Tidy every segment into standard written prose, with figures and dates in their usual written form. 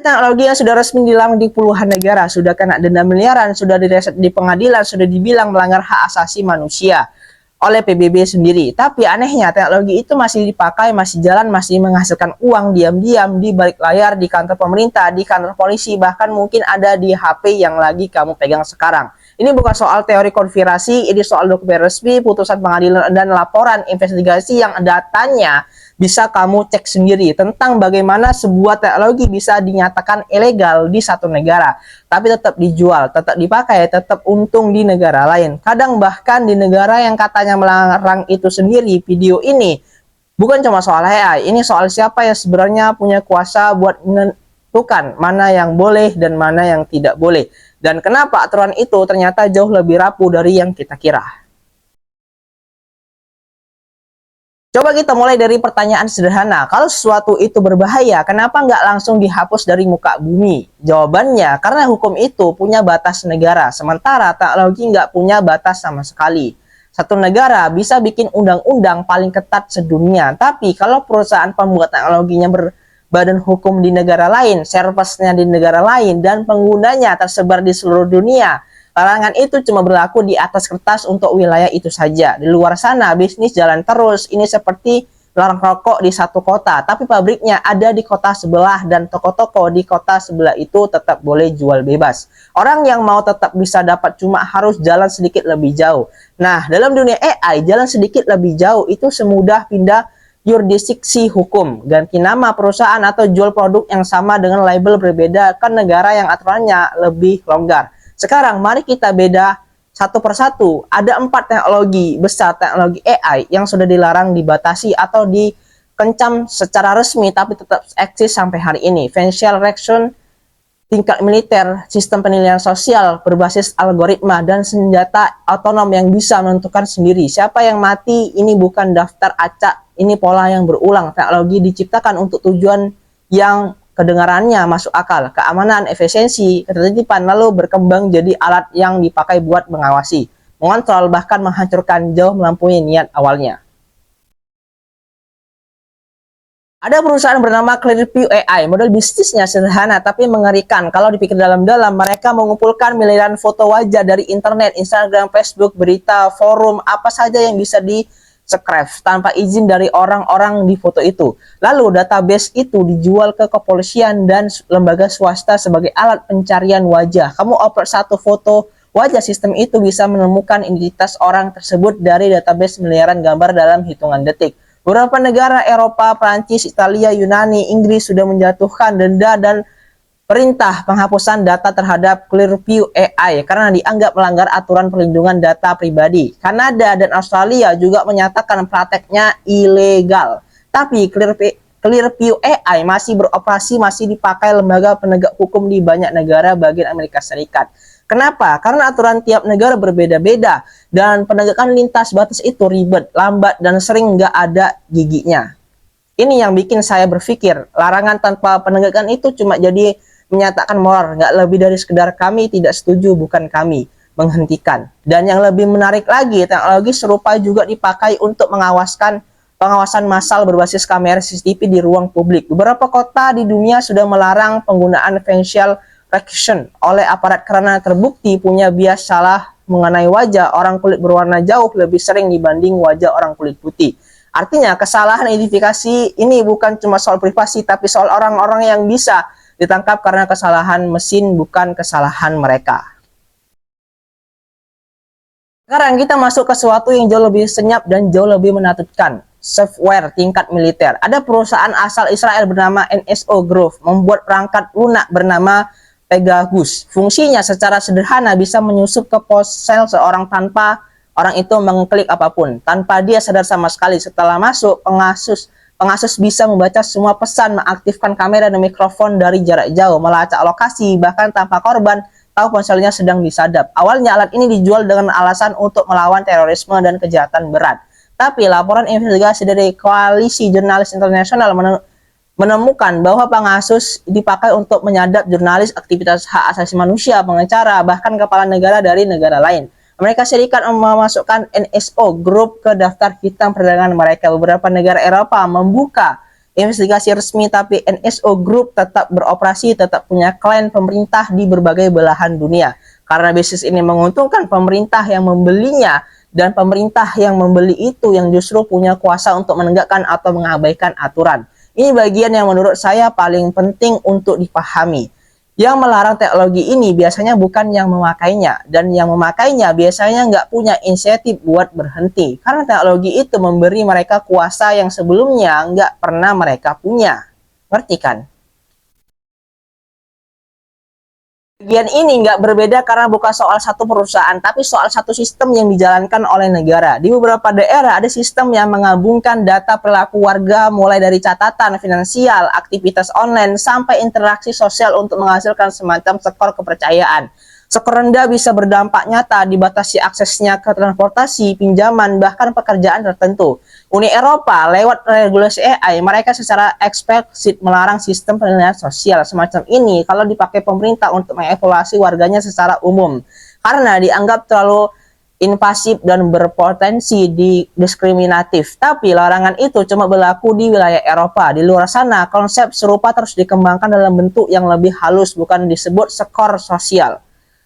Teknologi yang sudah resmi dilarang di puluhan negara, sudah kena denda miliaran, sudah direset di pengadilan, sudah dibilang melanggar hak asasi manusia oleh PBB sendiri. Tapi anehnya teknologi itu masih dipakai, masih jalan, masih menghasilkan uang diam-diam di balik layar, di kantor pemerintah, di kantor polisi, bahkan mungkin ada di HP yang lagi kamu pegang sekarang. Ini bukan soal teori konspirasi, ini soal dokumen resmi, putusan pengadilan, dan laporan investigasi yang datanya bisa kamu cek sendiri tentang bagaimana sebuah teknologi bisa dinyatakan ilegal di satu negara, tapi tetap dijual, tetap dipakai, tetap untung di negara lain. Kadang bahkan di negara yang katanya melarang itu sendiri, video ini bukan cuma soal AI, ini soal siapa yang sebenarnya punya kuasa buat menentukan mana yang boleh dan mana yang tidak boleh. Dan kenapa aturan itu ternyata jauh lebih rapuh dari yang kita kira. Coba kita mulai dari pertanyaan sederhana. Kalau sesuatu itu berbahaya, kenapa nggak langsung dihapus dari muka bumi? Jawabannya, karena hukum itu punya batas negara, sementara teknologi nggak punya batas sama sekali. Satu negara bisa bikin undang-undang paling ketat sedunia, tapi kalau perusahaan pembuat teknologinya berbadan hukum di negara lain, serversnya di negara lain, dan penggunanya tersebar di seluruh dunia, larangan itu cuma berlaku di atas kertas untuk wilayah itu saja. Di luar sana, bisnis jalan terus. Ini seperti larang rokok di satu kota, tapi pabriknya ada di kota sebelah dan toko-toko di kota sebelah itu tetap boleh jual bebas. Orang yang mau tetap bisa dapat, cuma harus jalan sedikit lebih jauh. Nah, dalam dunia AI, jalan sedikit lebih jauh itu semudah pindah yurisdiksi hukum, ganti nama perusahaan atau jual produk yang sama dengan label berbeda ke negara yang aturannya lebih longgar. Sekarang mari kita beda satu persatu. Ada 4 teknologi besar teknologi AI yang sudah dilarang, dibatasi, atau dikencam secara resmi tapi tetap eksis sampai hari ini. Facial recognition, tingkat militer, sistem penilaian sosial berbasis algoritma, dan senjata otonom yang bisa menentukan sendiri siapa yang mati. Ini bukan daftar acak, ini pola yang berulang. Teknologi diciptakan untuk tujuan yang kedengarannya masuk akal, keamanan, efisiensi, ketertiban, lalu berkembang jadi alat yang dipakai buat mengawasi, mengontrol, bahkan menghancurkan jauh melampaui niat awalnya. Ada perusahaan bernama Clearview AI, model bisnisnya sederhana tapi mengerikan. Kalau dipikir dalam-dalam, mereka mengumpulkan miliaran foto wajah dari internet, Instagram, Facebook, berita, forum, apa saja yang bisa di-scrap tanpa izin dari orang-orang di foto itu. Lalu database itu dijual ke kepolisian dan lembaga swasta sebagai alat pencarian wajah. Kamu upload satu foto wajah, sistem itu bisa menemukan identitas orang tersebut dari database miliaran gambar dalam hitungan detik. Beberapa negara Eropa, Prancis, Italia, Yunani, Inggris sudah menjatuhkan denda dan perintah penghapusan data terhadap Clearview AI karena dianggap melanggar aturan perlindungan data pribadi. Kanada dan Australia juga menyatakan prakteknya ilegal. Tapi Clearview AI masih beroperasi, masih dipakai lembaga penegak hukum di banyak negara bagian Amerika Serikat. Kenapa? Karena aturan tiap negara berbeda-beda dan penegakan lintas batas itu ribet, lambat, dan sering nggak ada giginya. Ini yang bikin saya berpikir, larangan tanpa penegakan itu cuma jadi menyatakan moral, nggak lebih dari sekedar kami tidak setuju, bukan kami menghentikan. Dan yang lebih menarik lagi, teknologi serupa juga dipakai untuk pengawasan massal berbasis kamera CCTV di ruang publik. Beberapa kota di dunia sudah melarang penggunaan facial recognition oleh aparat karena terbukti punya bias salah mengenai wajah orang kulit berwarna jauh lebih sering dibanding wajah orang kulit putih. Artinya kesalahan identifikasi ini bukan cuma soal privasi, tapi soal orang-orang yang bisa ditangkap karena kesalahan mesin, bukan kesalahan mereka. Sekarang kita masuk ke sesuatu yang jauh lebih senyap dan jauh lebih menakutkan. Software tingkat militer. Ada perusahaan asal Israel bernama NSO Group membuat perangkat lunak bernama Pegasus. Fungsinya secara sederhana bisa menyusup ke ponsel seorang tanpa orang itu mengklik apapun, tanpa dia sadar sama sekali. Setelah masuk, pengasus bisa membaca semua pesan, mengaktifkan kamera dan mikrofon dari jarak jauh, melacak lokasi, bahkan tanpa korban tahu ponselnya sedang disadap. Awalnya alat ini dijual dengan alasan untuk melawan terorisme dan kejahatan berat. Tapi laporan investigasi dari Koalisi Jurnalis Internasional menemukan bahwa Pegasus dipakai untuk menyadap jurnalis, aktivitas hak asasi manusia, pengacara, bahkan kepala negara dari negara lain. Amerika Serikat memasukkan NSO Group ke daftar hitam perdagangan mereka. Beberapa negara Eropa membuka investigasi resmi, tapi NSO Group tetap beroperasi, tetap punya klien pemerintah di berbagai belahan dunia. Karena bisnis ini menguntungkan pemerintah yang membelinya, dan pemerintah yang membeli itu yang justru punya kuasa untuk menegakkan atau mengabaikan aturan. Ini bagian yang menurut saya paling penting untuk dipahami. Yang melarang teknologi ini biasanya bukan yang memakainya, dan yang memakainya biasanya nggak punya insentif buat berhenti, karena teknologi itu memberi mereka kuasa yang sebelumnya nggak pernah mereka punya. Ngerti kan? Bagian ini nggak berbeda karena bukan soal satu perusahaan, tapi soal satu sistem yang dijalankan oleh negara. Di beberapa daerah ada sistem yang mengabungkan data perilaku warga, mulai dari catatan finansial, aktivitas online, sampai interaksi sosial untuk menghasilkan semacam skor kepercayaan. Skor rendah bisa berdampak nyata, dibatasi aksesnya ke transportasi, pinjaman, bahkan pekerjaan tertentu. Uni Eropa lewat regulasi AI, mereka secara eksplisit melarang sistem penilaian sosial semacam ini kalau dipakai pemerintah untuk mengevaluasi warganya secara umum, karena dianggap terlalu invasif dan berpotensi diskriminatif. Tapi larangan itu cuma berlaku di wilayah Eropa. Di luar sana, konsep serupa terus dikembangkan dalam bentuk yang lebih halus, bukan disebut skor sosial,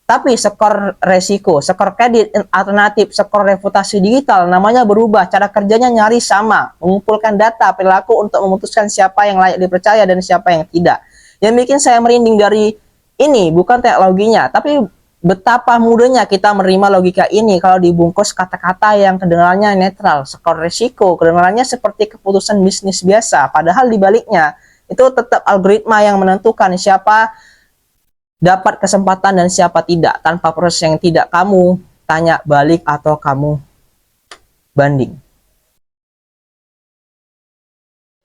tapi skor resiko, skor kredit alternatif, skor reputasi digital. Namanya berubah, cara kerjanya nyaris sama, mengumpulkan data perilaku untuk memutuskan siapa yang layak dipercaya dan siapa yang tidak. Yang bikin saya merinding dari ini bukan teknologinya, tapi betapa mudahnya kita menerima logika ini kalau dibungkus kata-kata yang kedengarannya netral. Skor resiko kedengarannya seperti keputusan bisnis biasa, padahal dibaliknya itu tetap algoritma yang menentukan siapa dapat kesempatan dan siapa tidak, tanpa proses yang tidak kamu tanya balik atau kamu banding.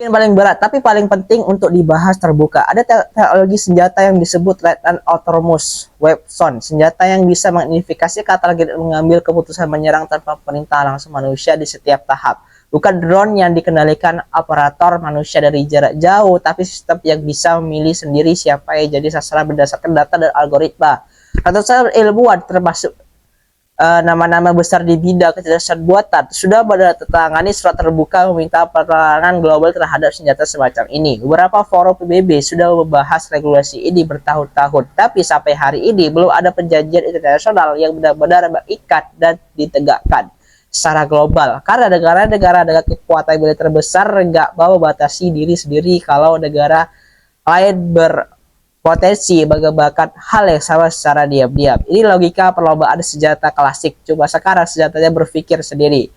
Yang paling berat tapi paling penting untuk dibahas terbuka, ada teknologi senjata yang disebut Lethal Autonomous Weapon, senjata yang bisa mengidentifikasi target dan mengambil keputusan menyerang tanpa perintah langsung manusia di setiap tahap. Bukan drone yang dikendalikan operator manusia dari jarak jauh, tapi sistem yang bisa memilih sendiri siapa yang jadi sasaran berdasarkan data dan algoritma. Ratusan ilmuwan termasuk nama-nama besar di bidang kecerdasan buatan sudah menandatangani surat terbuka meminta perlawanan global terhadap senjata semacam ini. Beberapa forum PBB sudah membahas regulasi ini bertahun-tahun, tapi sampai hari ini belum ada perjanjian internasional yang benar-benar mengikat dan ditegakkan secara global, karena negara-negara dengan kekuatan militer besar nggak mau batasi diri sendiri kalau negara lain berpotensi mengembangkan hal yang sama secara diam-diam. Ini logika perlombaan senjata klasik, cuma sekarang senjatanya berpikir sendiri.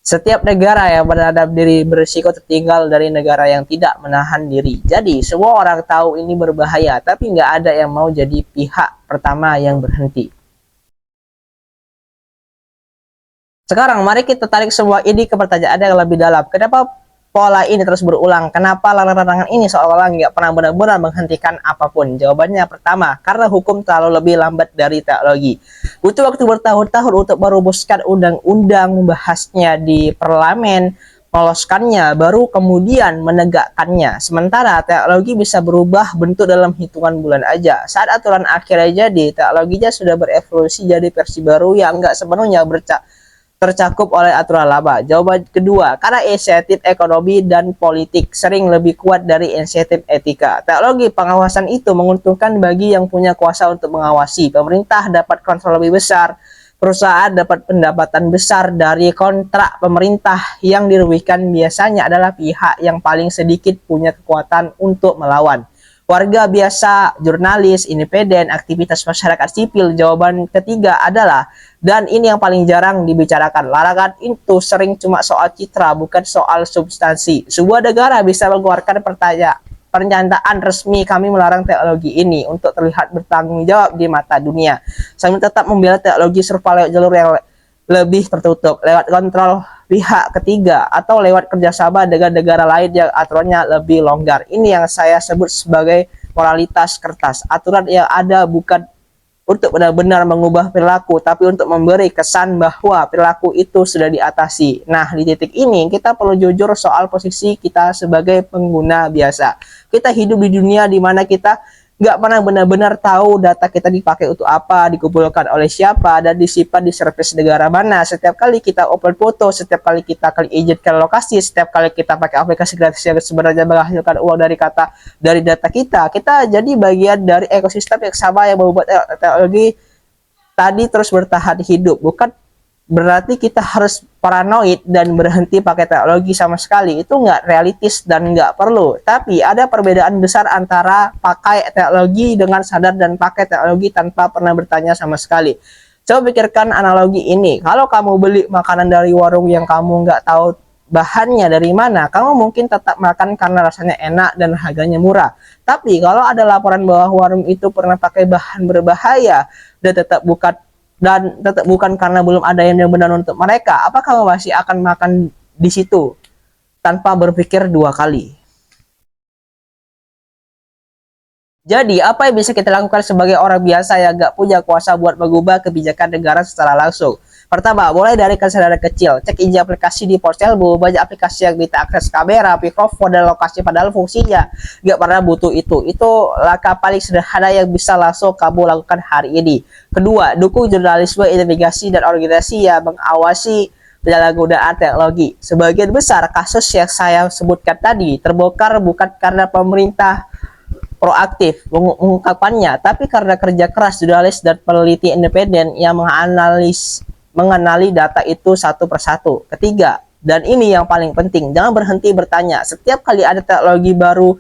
Setiap negara yang menanam diri berisiko tertinggal dari negara yang tidak menahan diri. Jadi semua orang tahu ini berbahaya, tapi nggak ada yang mau jadi pihak pertama yang berhenti. Sekarang mari kita tarik semua ini ke pertanyaan yang lebih dalam. Kenapa pola ini terus berulang? Kenapa larangan ini seolah-olah nggak pernah benar-benar menghentikan apapun? Jawabannya pertama, karena hukum terlalu lebih lambat dari teknologi. Butuh waktu bertahun-tahun untuk merumuskan undang-undang, membahasnya di parlemen, meloloskannya, baru kemudian menegakkannya. Sementara teknologi bisa berubah bentuk dalam hitungan bulan aja. Saat aturan akhirnya jadi, teknologinya sudah berevolusi jadi versi baru yang nggak sepenuhnya tercakup oleh aturan lama. Jawaban kedua, karena insentif ekonomi dan politik sering lebih kuat dari insentif etika. Teknologi pengawasan itu menguntungkan bagi yang punya kuasa untuk mengawasi. Pemerintah dapat kontrol lebih besar, perusahaan dapat pendapatan besar dari kontrak pemerintah. Yang dirugikan biasanya adalah pihak yang paling sedikit punya kekuatan untuk melawan. Warga biasa, jurnalis, independen, aktivitas masyarakat sipil. Jawaban ketiga adalah, dan ini yang paling jarang dibicarakan, larangan itu sering cuma soal citra, bukan soal substansi. Sebuah negara bisa mengeluarkan pernyataan resmi, kami melarang teknologi ini, untuk terlihat bertanggung jawab di mata dunia, sambil tetap membela teknologi serba lewat jalur yang lebih tertutup, lewat kontrol pihak ketiga, atau lewat kerjasama dengan negara lain yang aturannya lebih longgar. Ini yang saya sebut sebagai moralitas kertas. Aturan yang ada bukan untuk benar-benar mengubah perilaku, tapi untuk memberi kesan bahwa perilaku itu sudah diatasi. Nah, di titik ini kita perlu jujur soal posisi kita sebagai pengguna biasa. Kita hidup di dunia di mana kita nggak pernah benar-benar tahu data kita dipakai untuk apa, dikumpulkan oleh siapa, dan disimpan di servis negara mana. Setiap kali kita upload foto, setiap kali kita klik izinkan lokasi, setiap kali kita pakai aplikasi gratis yang sebenarnya menghasilkan uang dari data kita, kita jadi bagian dari ekosistem yang sama yang membuat teknologi tadi terus bertahan hidup. Bukan berarti kita harus paranoid dan berhenti pakai teknologi sama sekali. Itu nggak realistis dan nggak perlu. Tapi ada perbedaan besar antara pakai teknologi dengan sadar dan pakai teknologi tanpa pernah bertanya sama sekali. Coba pikirkan analogi ini. Kalau kamu beli makanan dari warung yang kamu nggak tahu bahannya dari mana, kamu mungkin tetap makan karena rasanya enak dan harganya murah. Tapi kalau ada laporan bahwa warung itu pernah pakai bahan berbahaya dan tetap bukan karena belum ada yang benar untuk mereka, apa kamu masih akan makan di situ tanpa berpikir dua kali? Jadi, apa yang bisa kita lakukan sebagai orang biasa yang gak punya kuasa buat mengubah kebijakan negara secara langsung? Pertama, mulai dari kesadaran kecil. Cek izin aplikasi di Ponselmu. Banyak aplikasi yang minta akses kamera, mikrofon, dan lokasi padahal fungsinya gak pernah butuh itu. Itu langkah paling sederhana yang bisa langsung kamu lakukan hari ini. Kedua, dukung jurnalisme, investigasi, dan organisasi yang mengawasi penyalahgunaan teknologi. Sebagian besar kasus yang saya sebutkan tadi terbongkar bukan karena pemerintah proaktif mengungkapkannya, tapi karena kerja keras jurnalis dan peneliti independen yang mengenali data itu satu persatu. Ketiga, dan ini yang paling penting, jangan berhenti bertanya. Setiap kali ada teknologi baru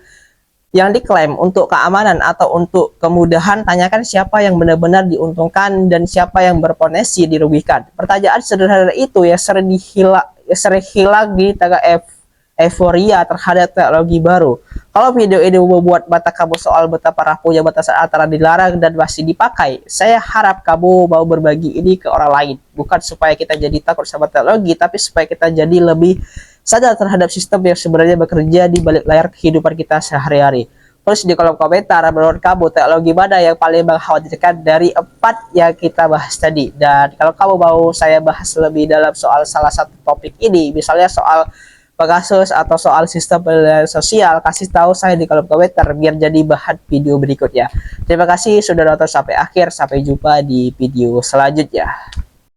yang diklaim untuk keamanan atau untuk kemudahan, tanyakan siapa yang benar-benar diuntungkan dan siapa yang berpotensi dirugikan. Pertanyaan sederhana itu yang sering hilang di tengah euforia terhadap teknologi baru. Kalau video ini membuat mata kamu soal betapa rapuhnya batasan antara dilarang dan masih dipakai, saya harap kamu mau berbagi ini ke orang lain. Bukan supaya kita jadi takut sama teknologi, tapi supaya kita jadi lebih sadar terhadap sistem yang sebenarnya bekerja di balik layar kehidupan kita sehari-hari. Terus di kolom komentar, menurut kamu teknologi mana yang paling mengkhawatirkan dari 4 yang kita bahas tadi? Dan kalau kamu mau saya bahas lebih dalam soal salah satu topik ini, misalnya soal Pegasus atau soal sistem penilaian sosial, kasih tahu saya di kolom komentar biar jadi bahan video berikutnya. Terima kasih sudah nonton sampai akhir. Sampai jumpa di video selanjutnya.